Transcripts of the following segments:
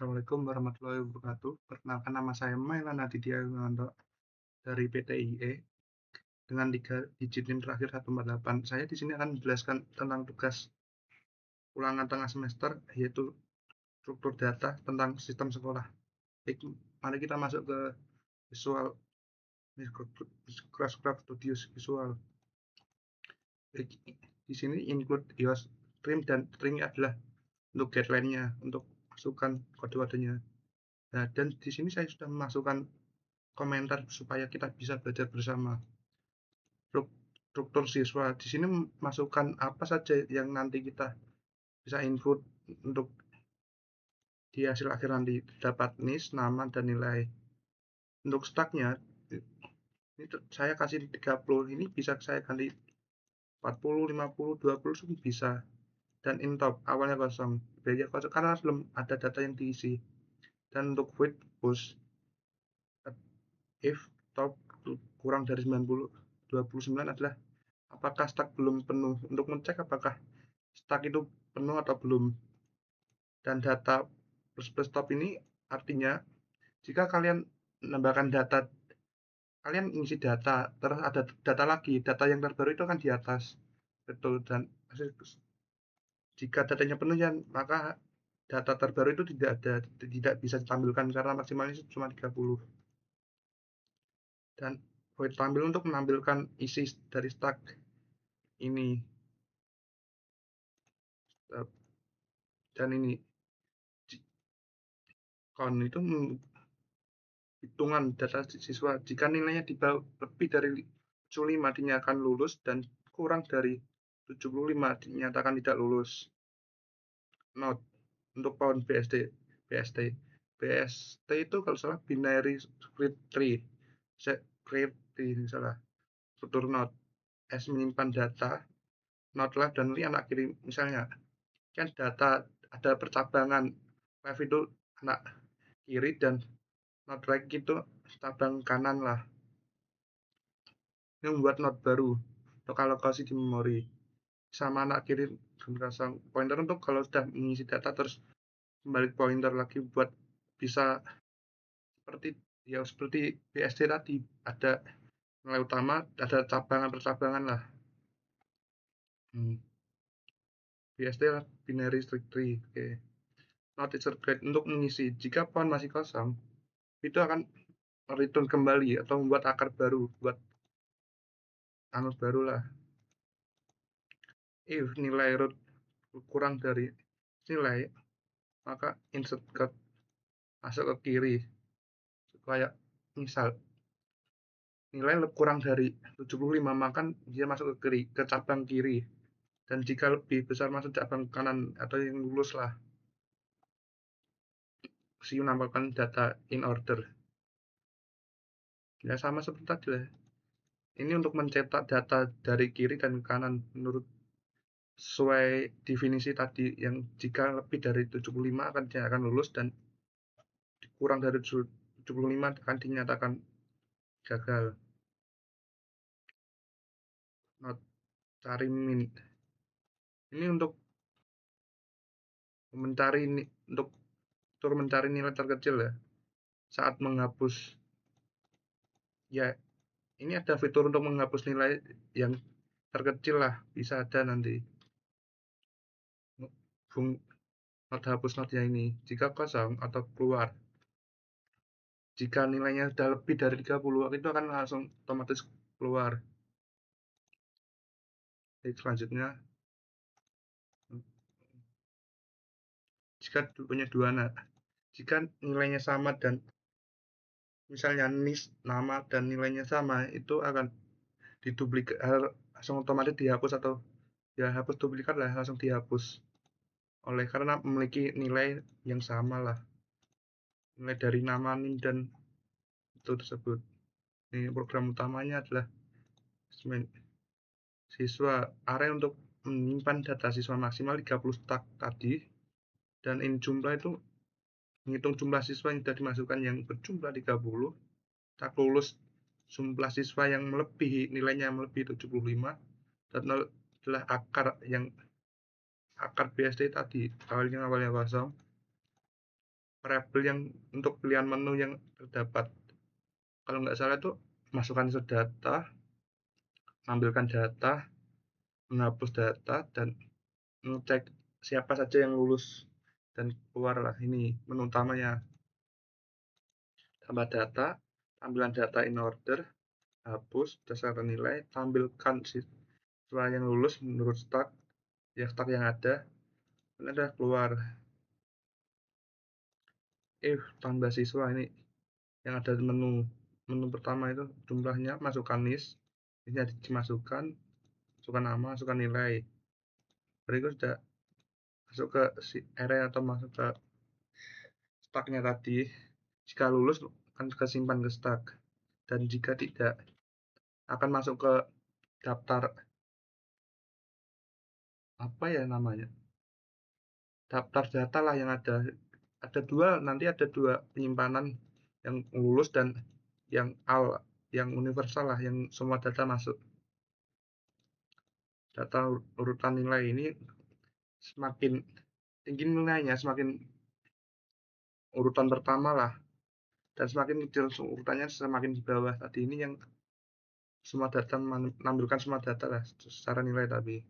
Assalamualaikum warahmatullahi wabarakatuh. Perkenalkan nama saya Mailan Aditya Yuwanto dari PT IE dengan 3 digit NIM terakhir 148. Saya di sini akan menjelaskan tentang tugas ulangan tengah semester yaitu struktur data tentang sistem sekolah. Baik, mari kita masuk ke visual Microsoft Studio Visual. Baik, di sini include iOS stream dan string adalah untuk guideline-nya, untuk masukkan kode-kodenya. Nah, dan di sini saya sudah memasukkan komentar supaya kita bisa belajar bersama. Struktur siswa di sini masukkan apa saja yang nanti kita bisa input untuk di hasil akhir nanti dapat NIS, nama, dan nilai. Untuk stacknya ini saya kasih 30, ini bisa saya ganti 40, 50, 20 bisa. Dan in top awalnya kosong, biaya kosong karena belum ada data yang diisi. Dan untuk void post if top kurang dari 90, 29 adalah apakah stack belum penuh, untuk mengecek apakah stack itu penuh atau belum. Dan data plus top ini artinya jika kalian menambahkan data, kalian isi data, terus ada data lagi, data yang terbaru itu kan di atas. Betul, dan jika datanya penuh ya, maka data terbaru itu tidak bisa ditampilkan karena maksimalnya cuma 30. Dan void tampil untuk menampilkan isi dari stack ini. Dan ini count itu hitungan data siswa jika nilainya di bawah lebih dari 75 dinyatakan lulus dan kurang dari 75 dinyatakan tidak lulus. Note untuk pound BST itu kalau salah binary script tree, script tree salah. Struktur note S menyimpan data, note left dan li anak kiri. Misalnya kan data ada percabangan, left itu anak kiri dan note right itu cabang kanan lah. Ini membuat note baru untuk alokasi di memori. Sama anak kiri kosong pointer untuk kalau sudah mengisi data terus kembali pointer lagi buat bisa seperti BSD tadi ada nilai utama, ada cabangan percabangan lah. BSD lah binary strict tree. Oke. Not grade untuk mengisi jika pohon masih kosong itu akan return kembali atau membuat akar baru, buat anus baru lah. If nilai root kurang dari nilai, maka insert code masuk ke kiri. Supaya misal nilai kurang dari 75, maka dia masuk ke kiri, ke cabang kiri. Dan jika lebih besar masuk cabang kanan atau yang lulus lah. Si menampilkan data in order. Ya sama seperti tadi lah. Ini untuk mencetak data dari kiri dan kanan menurut sesuai definisi tadi yang jika lebih dari 75 akan lulus dan kurang dari 75 akan dinyatakan gagal. Not cari min. Ini untuk mencari nilai terkecil ya saat menghapus. Ya, ini ada fitur untuk menghapus nilai yang terkecil lah, bisa ada nanti. Not hapus notnya ini jika kosong atau keluar. Jika nilainya sudah lebih dari 30 itu akan langsung otomatis keluar. Baik, selanjutnya jika punya dua jika nilainya sama dan misalnya NIS nama dan nilainya sama itu akan diduplikat, langsung otomatis dihapus atau ya hapus duplikat lah, langsung dihapus oleh karena memiliki nilai yang sama lah, nilai dari nama NIM dan itu tersebut. Ini program utamanya adalah siswa area untuk menyimpan data siswa maksimal 30 stack tadi, dan in jumlah itu menghitung jumlah siswa yang sudah dimasukkan yang berjumlah 30, tak lulus jumlah siswa yang melebihi nilainya melebihi 75, dan adalah akar BSD tadi awalnya kosong variabel yang untuk pilihan menu yang terdapat. Kalau nggak salah itu masukkan data, menampilkan data, menghapus data, dan ngecek siapa saja yang lulus. Dan keluarlah ini menu utamanya. Tambah data, tampilan data in order, hapus, berdasarkan nilai, tampilkan siswa yang lulus menurut start yang ada, ini ada keluar. Tambah siswa ini yang ada di menu pertama itu jumlahnya, masukkan list, ini dimasukkan, masukkan nama, masukkan nilai. Berikut sudah masuk ke array atau masuk ke stacknya tadi. Jika lulus akan simpan ke stack, dan jika tidak akan masuk ke daftar apa ya namanya, daftar data lah yang nanti ada dua penyimpanan, yang lulus dan yang yang universal lah, yang semua data masuk. Data urutan nilai ini semakin tinggi nilainya, semakin urutan pertama lah, dan semakin kecil urutannya semakin di bawah. Tadi ini yang semua data, menampilkan semua data lah secara nilai. Tapi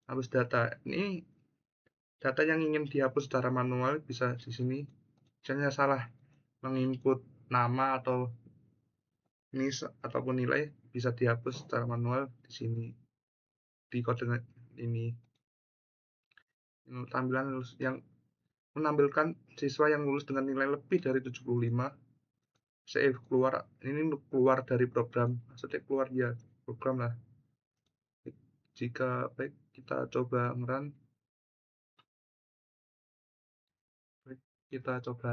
hapus data ini, data yang ingin dihapus secara manual bisa di sini. Misalnya salah menginput nama atau NIS ataupun nilai, bisa dihapus secara manual di sini, di kode ini. Tampilan lulus yang menampilkan siswa yang lulus dengan nilai lebih dari 75. Save keluar, ini keluar dari program, maksudnya keluar ya program lah. Jika baik, kita coba run,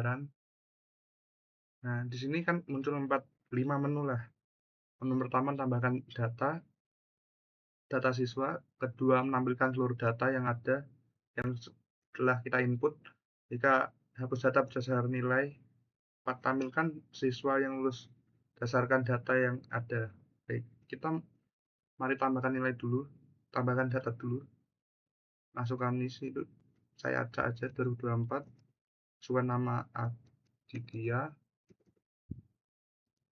run. Nah, di sini kan muncul 5 menu lah. Menu pertama tambahkan data siswa, kedua menampilkan seluruh data yang ada yang telah kita input. Jika hapus data berdasarkan nilai, tampilkan siswa yang lulus berdasarkan data yang ada. Baik, kita mari tambahkan nilai dulu, tambahkan data dulu. Masukkan isi itu, saya acak aja 2024, masukkan nama Aditya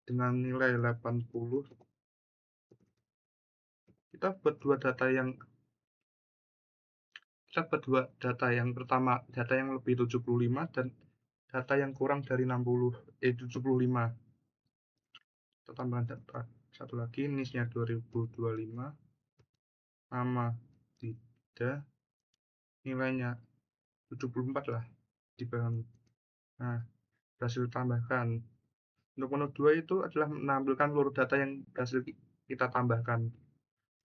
dengan nilai 80. Kita buat dua data yang pertama, data yang lebih 75 dan data yang kurang dari 75. Kita tambahkan data satu lagi, NIS-nya 2025, nama tidak, nilainya 74 lah di bawah. Nah, berhasil tambahkan. Untuk menu 2 itu adalah menampilkan seluruh data yang berhasil kita tambahkan.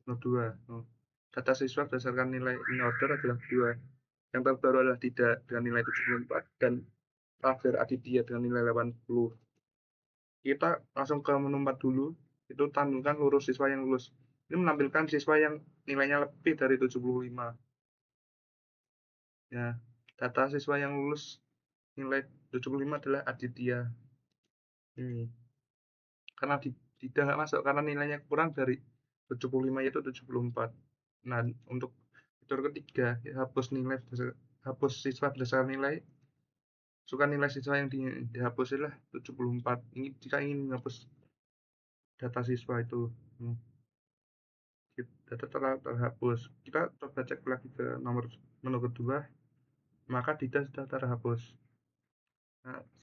Menu 2. Data siswa berdasarkan nilai in order adalah 2. Yang terbaru adalah tidak dengan nilai 74, dan terakhir Aditya dengan nilai 80. Kita langsung ke menu 4 dulu, itu tampilkan seluruh siswa yang lulus. Ini menampilkan siswa yang nilainya lebih dari 75. Ya, data siswa yang lulus nilai 75 adalah Aditya. Ini. Karena tidak nggak masuk, karena nilainya kurang dari 75, yaitu 74. Nah, untuk fitur ketiga, hapus siswa berdasarkan nilai. Masukkan nilai siswa yang dihapus adalah 74. Ini jika ingin menghapus data siswa itu. Data telah terhapus. Kita coba cek lagi ke nomor menu kedua, maka tidak sudah terhapus. Nah,